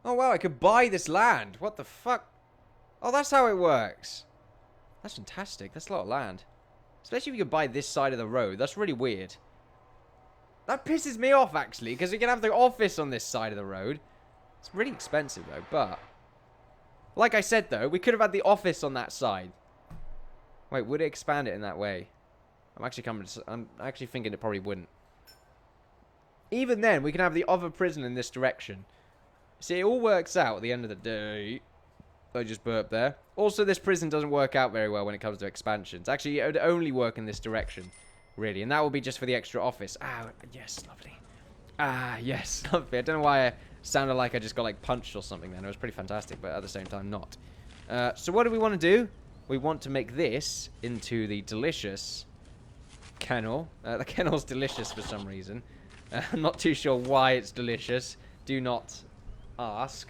Oh, wow, I could buy this land. What the fuck? Oh, that's how it works. That's fantastic. That's a lot of land. Especially if you could buy this side of the road. That's really weird. That pisses me off, actually, because we can have the office on this side of the road. It's really expensive, though, but... Like I said, though, we could have had the office on that side. Wait, would it expand it in that way? I'm actually thinking it probably wouldn't. Even then, we can have the other prison in this direction. See, it all works out at the end of the day. I just burped there. Also, this prison doesn't work out very well when it comes to expansions. Actually, it would only work in this direction, really. And that will be just for the extra office. Ah, yes, lovely. Ah, yes, lovely. I don't know why I sounded like I just got, like, punched or something then. It was pretty fantastic, but at the same time, not. So what do we want to do? We want to make this into the delicious kennel. The kennel's delicious for some reason. I'm not too sure why it's delicious. Do not ask.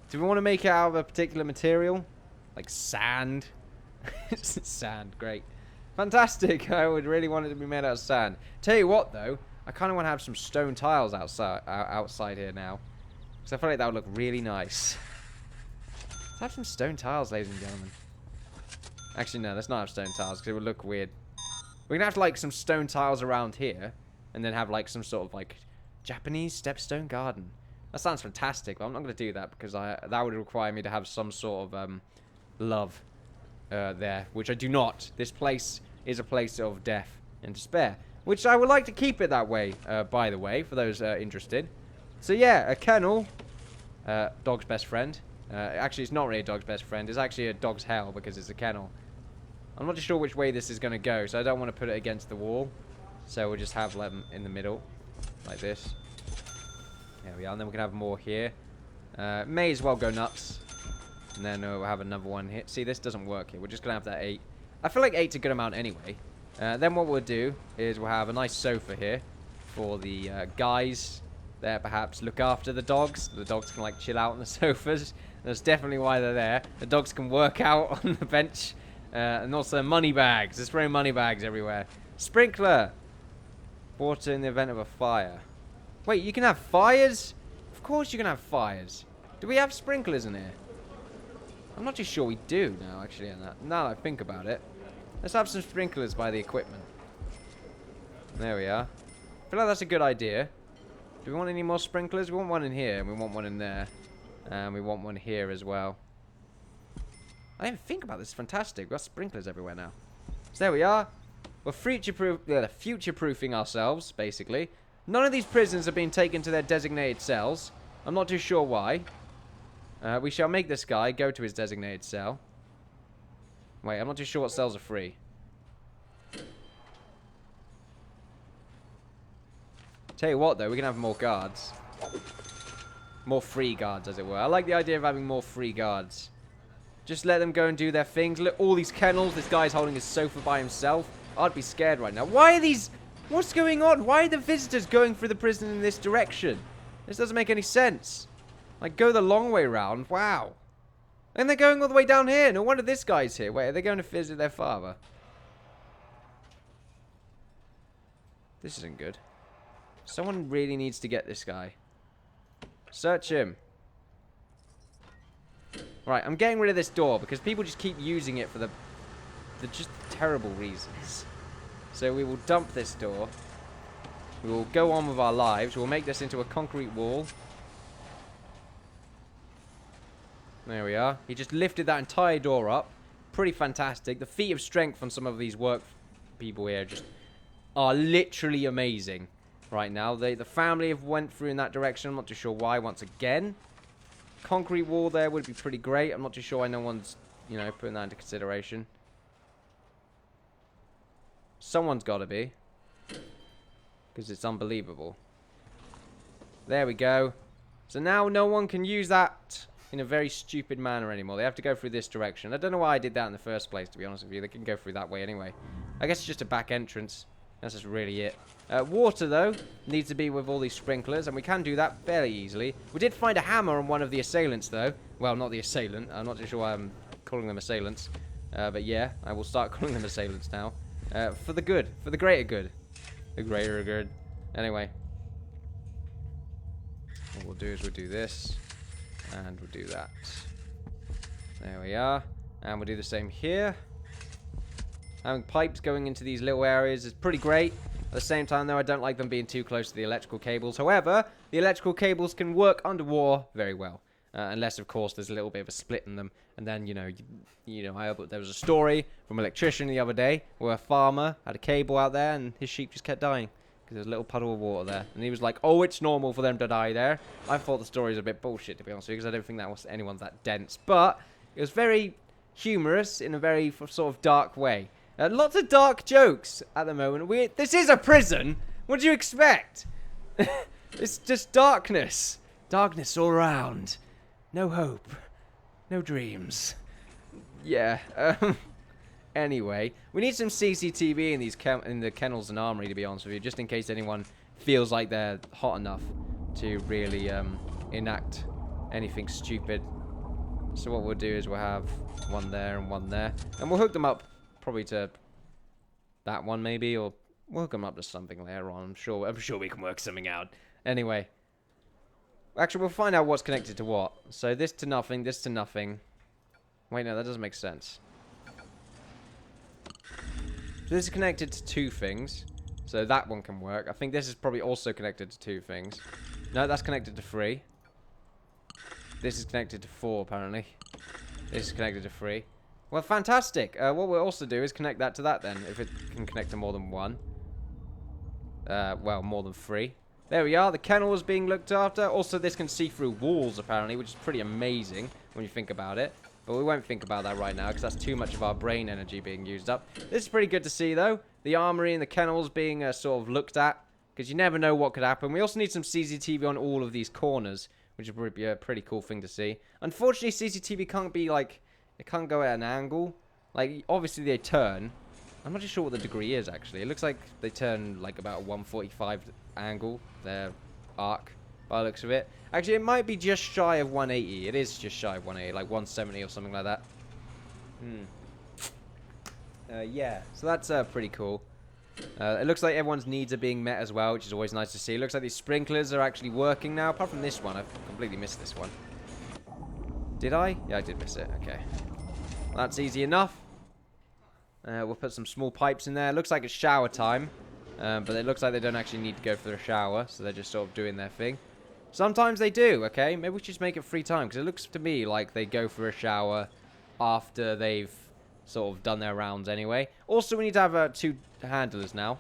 Do we want to make it out of a particular material? Like sand? Sand, great. Fantastic. I would really want it to be made out of sand. Tell you what, though. I kind of want to have some stone tiles outside here now. Because I feel like that would look really nice. Let's have some stone tiles, ladies and gentlemen. Actually, no, let's not have stone tiles because it would look weird. We're going to have, like, some stone tiles around here. And then have, like, some sort of, like, Japanese stepstone garden. That sounds fantastic, but I'm not going to do that because that would require me to have some sort of love there, which I do not. This place is a place of death and despair, which I would like to keep it that way, by the way, for those interested. So, yeah, a kennel, dog's best friend. Actually, it's not really a dog's best friend. It's actually a dog's hell because it's a kennel. I'm not too sure which way this is going to go, so I don't want to put it against the wall. So we'll just have them in the middle, like this. There we are, and then we can have more here. May as well go nuts. And then we'll have another one here. See, this doesn't work here. We're just going to have that 8. I feel like 8's a good amount anyway. Then what we'll do is we'll have a nice sofa here for the guys there, perhaps look after the dogs. The dogs can, like, chill out on the sofas. That's definitely why they're there. The dogs can work out on the bench. And also money bags. There's throwing money bags everywhere. Sprinkler. Water in the event of a fire. Wait, you can have fires? Of course you can have fires. Do we have sprinklers in here? I'm not too sure we do now, actually. Now that I think about it. Let's have some sprinklers by the equipment. There we are. I feel like that's a good idea. Do we want any more sprinklers? We want one in here, and we want one in there. And we want one here as well. I didn't think about this. It's fantastic. We've got sprinklers everywhere now. So there we are. We're future-proofing ourselves, basically. None of these prisons have been taken to their designated cells. I'm not too sure why. We shall make this guy go to his designated cell. Wait, I'm not too sure what cells are free. Tell you what, though, we can have more guards. More free guards, as it were. I like the idea of having more free guards. Just let them go and do their things. Look, all these kennels. This guy's holding his sofa by himself. I'd be scared right now. Why are these... What's going on? Why are the visitors going through the prison in this direction? This doesn't make any sense. Like, go the long way round. Wow. And they're going all the way down here. No wonder this guy's here. Wait, are they going to visit their father? This isn't good. Someone really needs to get this guy. Search him. Right, I'm getting rid of this door because people just keep using it for the just terrible reasons. So we will dump this door. We will go on with our lives. We'll make this into a concrete wall. There we are. He just lifted that entire door up. Pretty fantastic. The feat of strength on some of these work people here just are literally amazing right now. The family have went through in that direction. I'm not too sure why once again. Concrete wall there would be pretty great. I'm not too sure why no one's, you know, putting that into consideration. Someone's got to be. Because it's unbelievable. There we go. So now no one can use that in a very stupid manner anymore. They have to go through this direction. I don't know why I did that in the first place, to be honest with you. They can go through that way anyway. I guess it's just a back entrance. That's just really it. Water, though, needs to be with all these sprinklers, and we can do that fairly easily. We did find a hammer on one of the assailants, though. Well, not the assailant. I'm not too sure why I'm calling them assailants. But yeah, I will start calling them assailants now. For the good. For the greater good. The greater good. Anyway. What we'll do is we'll do this. And we'll do that. There we are. And we'll do the same here. Having pipes going into these little areas is pretty great. At the same time, though, I don't like them being too close to the electrical cables. However, the electrical cables can work underwater very well. Unless, of course, there's a little bit of a split in them. And then, there was a story from an electrician the other day where a farmer had a cable out there and his sheep just kept dying because there's a little puddle of water there. And he was like, oh, it's normal for them to die there. I thought the story was a bit bullshit, to be honest with you, because I don't think that was anyone's that dense. But it was very humorous in a very sort of dark way. Lots of dark jokes at the moment. This is a prison. What do you expect? It's just darkness. Darkness all around. No hope. No dreams. Yeah. Anyway, we need some CCTV in these in the kennels and armory, to be honest with you, just in case anyone feels like they're hot enough to really enact anything stupid. So what we'll do is we'll have one there and one there, and we'll hook them up probably to that one maybe, or we'll hook them up to something later on. I'm sure we can work something out. Anyway. Actually, we'll find out what's connected to what. So this to nothing, this to nothing. Wait, no, that doesn't make sense. So this is connected to 2 things. So that one can work. I think this is probably also connected to 2 things. No, that's connected to 3. This is connected to 4, apparently. This is connected to 3. Well, fantastic. What we'll also do is connect that to that then, if it can connect to more than 1. Well, more than 3. There we are. The kennel is being looked after. Also, this can see through walls, apparently, which is pretty amazing when you think about it. But we won't think about that right now, because that's too much of our brain energy being used up. This is pretty good to see, though. The armory and the kennels being sort of looked at, because you never know what could happen. We also need some CCTV on all of these corners, which would be a pretty cool thing to see. Unfortunately, CCTV can't be, like, it can't go at an angle. Like, obviously they turn. I'm not too sure what the degree is, actually. It looks like they turn, like, about a 145 angle, their arc, by the looks of it. Actually, it might be just shy of 180. It is just shy of 180, like 170 or something like that. Yeah, so that's pretty cool. It looks like everyone's needs are being met as well, which is always nice to see. It looks like these sprinklers are actually working now, apart from this one. I've completely missed this one. Did I? Yeah, I did miss it. Okay. That's easy enough. We'll put some small pipes in there. Looks like it's shower time. But it looks like they don't actually need to go for a shower, so they're just sort of doing their thing. Sometimes they do, okay? Maybe we should just make it free time, because it looks to me like they go for a shower after they've sort of done their rounds anyway. Also, we need to have 2 handlers now.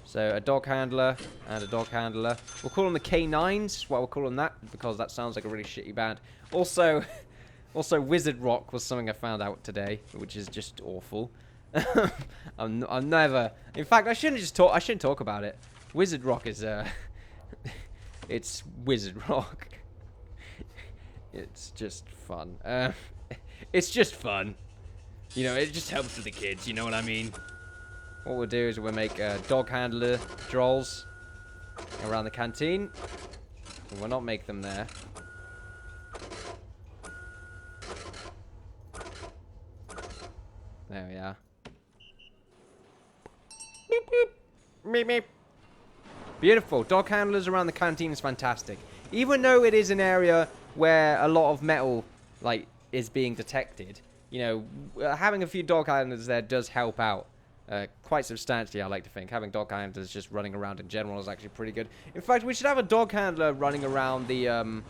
So, a dog handler and a dog handler. We'll call them the K9s. Well, we'll call them that, because that sounds like a really shitty band. Also, Wizard Rock was something I found out today, which is just awful. I'm never. In fact, I shouldn't talk about it. Wizard Rock is it's Wizard Rock. It's just fun. It's just fun. You know, it just helps with the kids. You know what I mean? What we'll do is we'll make dog handler drolls around the canteen. We'll not make them there. There we are. Beep, beep. Meep, meep. Beautiful. Dog handlers around the canteen is fantastic. Even though it is an area where a lot of metal, like, is being detected, you know, having a few dog handlers there does help out quite substantially, I like to think. Having dog handlers just running around in general is actually pretty good. In fact, we should have a dog handler running around the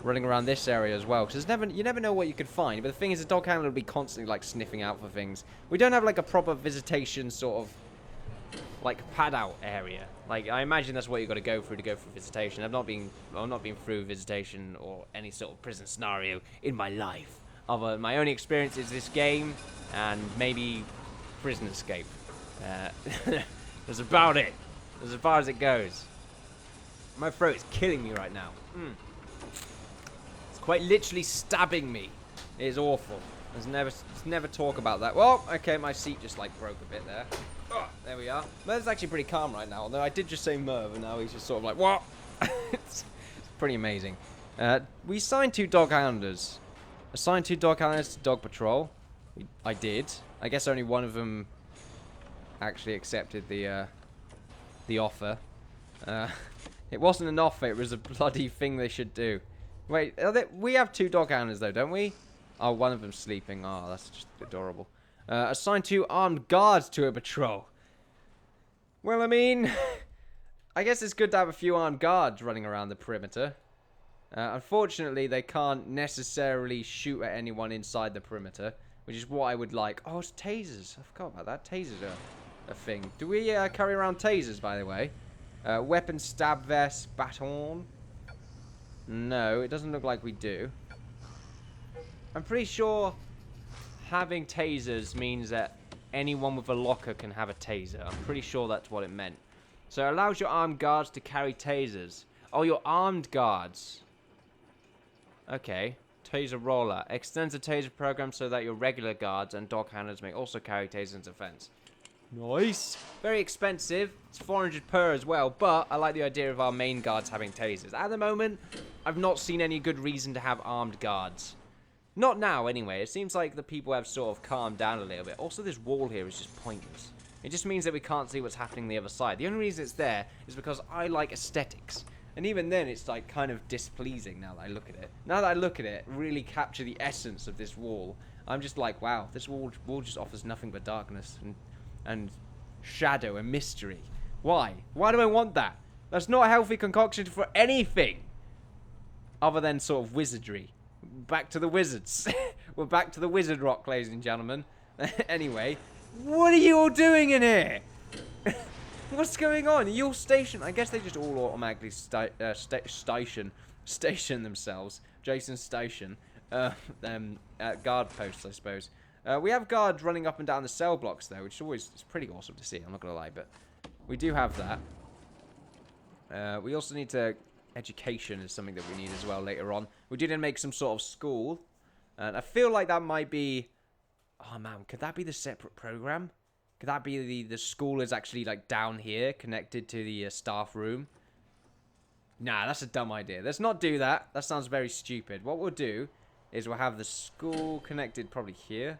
running around this area as well, because you never know what you could find. But the thing is, the dog handler will be constantly like sniffing out for things. We don't have like a proper visitation sort of like pad out area. Like, I imagine that's what you got to go through visitation. I've not been through visitation or any sort of prison scenario in my life. My only experience is this game and maybe prison escape. That's about it. That's as far as it goes. My throat is killing me right now. It's quite literally stabbing me. It is awful. Let's never talk about that. Well, okay, my seat just like broke a bit there. Oh, there we are. Merv's actually pretty calm right now, although I did just say Merv, and now he's just sort of like, what? It's pretty amazing. We signed 2 dog handlers. Assigned 2 dog handlers to dog patrol. I did. I guess only one of them actually accepted the offer. It wasn't an offer, it was a bloody thing they should do. Wait, we have 2 dog handlers though, don't we? Oh, one of them's sleeping. Oh, that's just adorable. Assign 2 armed guards to a patrol. Well, I mean, I guess it's good to have a few armed guards running around the perimeter. Unfortunately, they can't necessarily shoot at anyone inside the perimeter, which is what I would like. Oh, it's tasers. I forgot about that. Tasers are a thing. Do we carry around tasers, by the way? Weapon, stab vest, baton. No, it doesn't look like we do. I'm pretty sure having tasers means that anyone with a locker can have a taser. I'm pretty sure that's what it meant. So it allows your armed guards to carry tasers. Oh, your armed guards. Okay. Taser roller. Extends the taser program so that your regular guards and dog handlers may also carry tasers in defense. Nice. Very expensive. It's 400 per as well, but I like the idea of our main guards having tasers. At the moment, I've not seen any good reason to have armed guards. Not now, anyway. It seems like the people have sort of calmed down a little bit. Also, this wall here is just pointless. It just means that we can't see what's happening on the other side. The only reason it's there is because I like aesthetics. And even then, it's like kind of displeasing now that I look at it. Now that I look at it, really capture the essence of this wall. I'm just like, wow, this wall just offers nothing but darkness and shadow and mystery. Why? Why do I want that? That's not a healthy concoction for anything other than sort of wizardry. Back to the wizards. We're back to the wizard rock, ladies and gentlemen. Anyway, what are you all doing in here? What's going on? Are you all stationed? I guess they just all automatically station themselves. Jason's station. Guard posts, I suppose. We have guards running up and down the cell blocks, though, which is always pretty awesome to see. I'm not going to lie, but we do have that. We also need to... Education is something that we need as well later on. We did make some sort of school. And I feel like that might be... Oh, man. Could that be the separate program? Could that be the school is actually, like, down here, connected to the staff room? Nah, that's a dumb idea. Let's not do that. That sounds very stupid. What we'll do is we'll have the school connected probably here.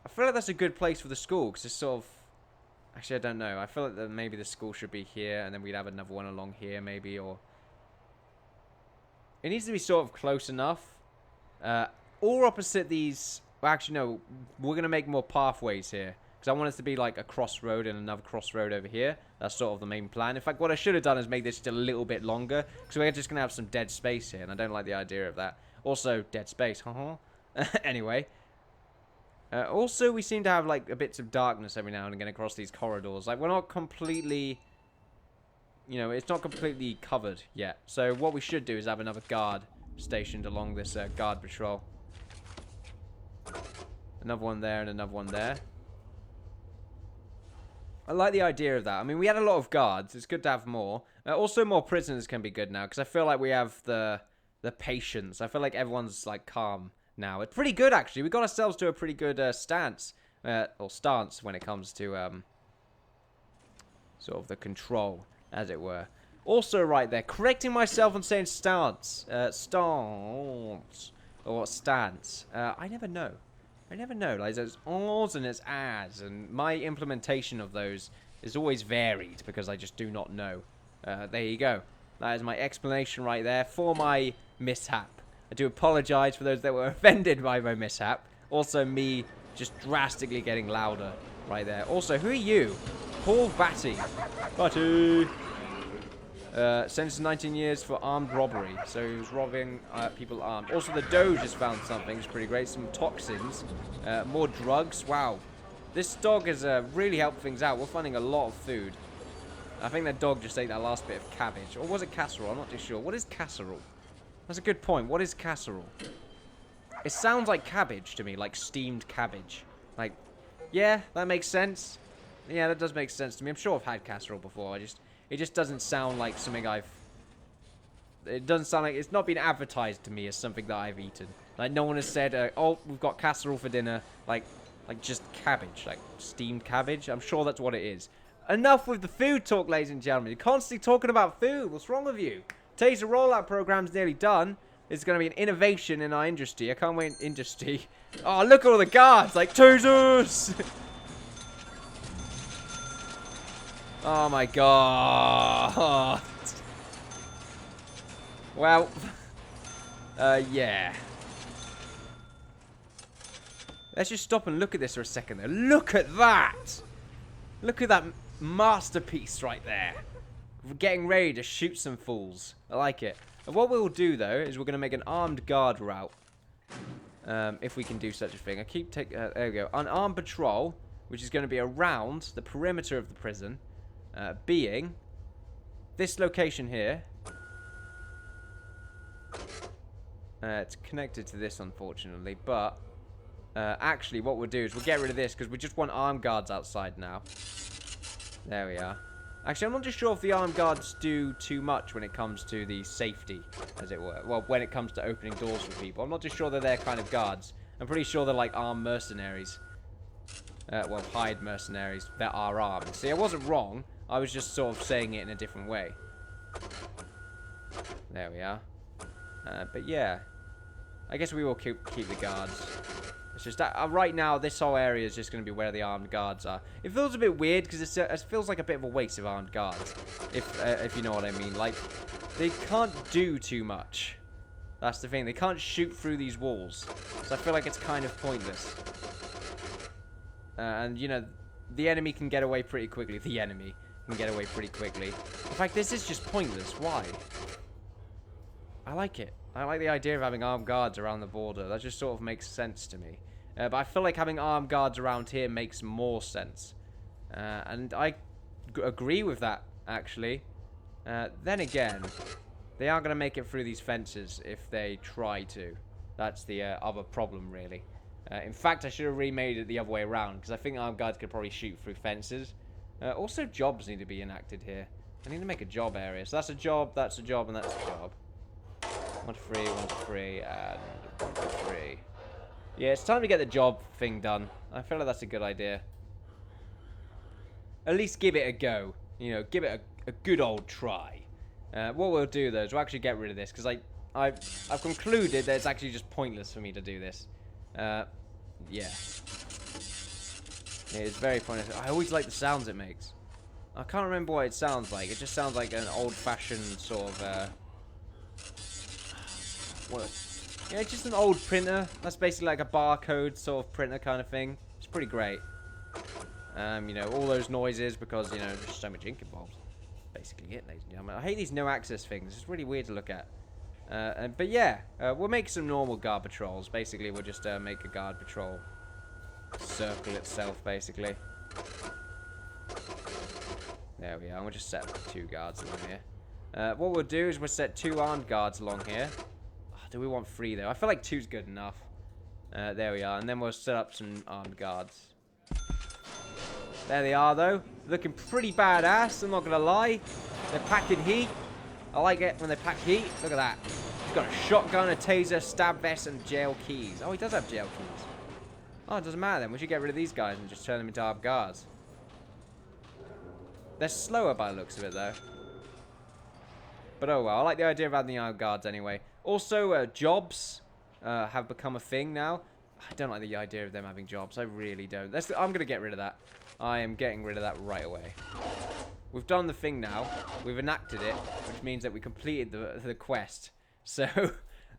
I feel like that's a good place for the school, because it's sort of... Actually, I don't know. I feel like that maybe the school should be here, and then we'd have another one along here, maybe, or... It needs to be sort of close enough. All opposite these... Well, actually, no. We're going to make more pathways here. Because I want it to be like a crossroad and another crossroad over here. That's sort of the main plan. In fact, what I should have done is make this just a little bit longer. Because we're just going to have some dead space here, and I don't like the idea of that. Also, dead space. Anyway. Also, we seem to have, like, a bits of darkness every now and again across these corridors. Like, we're not completely... You know, it's not completely covered yet. So, what we should do is have another guard stationed along this guard patrol. Another one there and another one there. I like the idea of that. I mean, we had a lot of guards. It's good to have more. Also, more prisoners can be good now. Because I feel like we have the patience. I feel like everyone's, like, calm now. It's pretty good, actually. We got ourselves to a pretty good stance when it comes to sort of the control, as it were. Also, right there, correcting myself on saying stance. Stance. Or stance. I never know. I never know. Like, there's ahs and there's ahs. And my implementation of those is always varied because I just do not know. There you go. That is my explanation right there for my mishap. I do apologize for those that were offended by my mishap. Also, me just drastically getting louder right there. Also, who are you? Paul Batty. Batty! Sentenced to 19 years for armed robbery. So he was robbing people armed. Also, the Doge has found something. It's pretty great. Some toxins. More drugs. Wow. This dog has really helped things out. We're finding a lot of food. I think that dog just ate that last bit of cabbage. Or was it casserole? I'm not too sure. What is casserole? That's a good point. What is casserole? It sounds like cabbage to me. Like steamed cabbage. Like, yeah, that makes sense. Yeah, that does make sense to me. I'm sure I've had casserole before. It just doesn't sound like something it doesn't sound like... It's not been advertised to me as something that I've eaten. Like, no one has said, oh, we've got casserole for dinner. Like just cabbage. Like, steamed cabbage. I'm sure that's what it is. Enough with the food talk, ladies and gentlemen. You're constantly talking about food. What's wrong with you? Taser rollout program's nearly done. It's going to be an innovation in our industry. I can't wait. Industry. Oh, look at all the guards. Like, tasers! Oh, my God. Well, Yeah. Let's just stop and look at this for a second though. Look at that! Look at that masterpiece right there. We're getting ready to shoot some fools. I like it. And what we'll do though is we're going to make an armed guard route. If we can do such a thing. There we go. An armed patrol, which is going to be around the perimeter of the prison, being this location here. It's connected to this, unfortunately, but actually what we'll do is we'll get rid of this because we just want armed guards outside now. There we are. Actually, I'm not too sure if the armed guards do too much when it comes to the safety, as it were. Well, when it comes to opening doors for people. I'm not too sure they're kind of guards. I'm pretty sure they're like armed mercenaries. Well, hired mercenaries that are armed. See, I wasn't wrong. I was just sort of saying it in a different way. There we are. But yeah. I guess we will keep the guards. It's just that right now, this whole area is just going to be where the armed guards are. It feels a bit weird because it feels like a bit of a waste of armed guards, if you know what I mean. Like, they can't do too much. That's the thing. They can't shoot through these walls, so I feel like it's kind of pointless. And you know, the enemy can get away pretty quickly. The enemy can get away pretty quickly. In fact, this is just pointless. Why? I like it. I like the idea of having armed guards around the border. That just sort of makes sense to me. But I feel like having armed guards around here makes more sense. And I agree with that, actually. Then again, they aren't going to make it through these fences if they try to. That's the other problem, really. In fact, I should have remade it the other way around, because I think armed guards could probably shoot through fences. Also, jobs need to be enacted here. I need to make a job area. So that's a job, and that's a job. 1 to 3, 1 to 3, and 1 to 3. Yeah, it's time to get the job thing done. I feel like that's a good idea. At least give it a go. You know, give it a good old try. What we'll do, though, is we'll actually get rid of this. Because I've concluded that it's actually just pointless for me to do this. Yeah. It's very pointless. I always like the sounds it makes. I can't remember what it sounds like. It just sounds like an old-fashioned sort of... Yeah, it's just an old printer. That's basically like a barcode sort of printer kind of thing. It's pretty great. You know, all those noises because, you know, there's so much ink involved. Basically it, ladies and gentlemen. I hate these no access things. It's really weird to look at. But yeah, we'll make some normal guard patrols. Basically, we'll just make a guard patrol circle itself, basically. There we are. We'll just set 2 guards along here. What we'll do is we'll set 2 armed guards along here. Do we want 3 though? I feel like 2's good enough. There we are. And then we'll set up some armed guards. There they are though. Looking pretty badass, I'm not going to lie. They're packing heat. I like it when they pack heat. Look at that. He's got a shotgun, a taser, stab vest, and jail keys. Oh, he does have jail keys. Oh, it doesn't matter then. We should get rid of these guys and just turn them into armed guards. They're slower by the looks of it though. But oh well, I like the idea of having the armed guards anyway. Also, jobs have become a thing now. I don't like the idea of them having jobs. I really don't. I'm going to get rid of that. I am getting rid of that right away. We've done the thing now. We've enacted it, which means that we completed the quest. So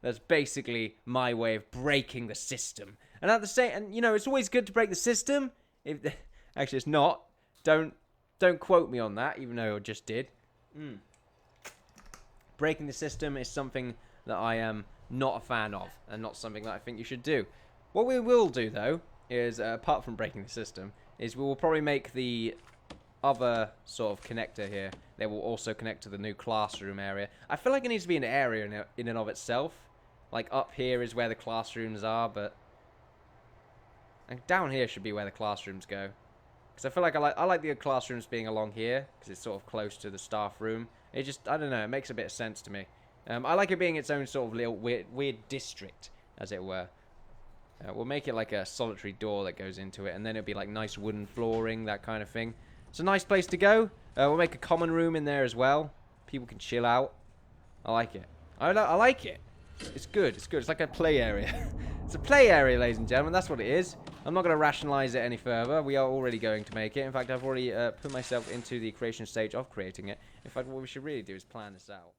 that's basically my way of breaking the system. And at the same, and you know, it's always good to break the system. Actually, it's not. Don't quote me on that, even though I just did. Breaking the system is something that I am not a fan of, and not something that I think you should do. What we will do, though, is, apart from breaking the system, is we will probably make the other sort of connector here. They will also connect to the new classroom area. I feel like it needs to be an area in and of itself. Like, up here is where the classrooms are, but... and down here should be where the classrooms go. Because I feel like I like the classrooms being along here, because it's sort of close to the staff room. It just, I don't know, it makes a bit of sense to me. I like it being its own sort of little weird district, as it were. We'll make it like a solitary door that goes into it, and then it'll be like nice wooden flooring, that kind of thing. It's a nice place to go. We'll make a common room in there as well. People can chill out. I like it. I like it. It's good. It's good. It's like a play area. It's a play area, ladies and gentlemen. That's what it is. I'm not going to rationalize it any further. We are already going to make it. In fact, I've already put myself into the creation stage of creating it. In fact, what we should really do is plan this out.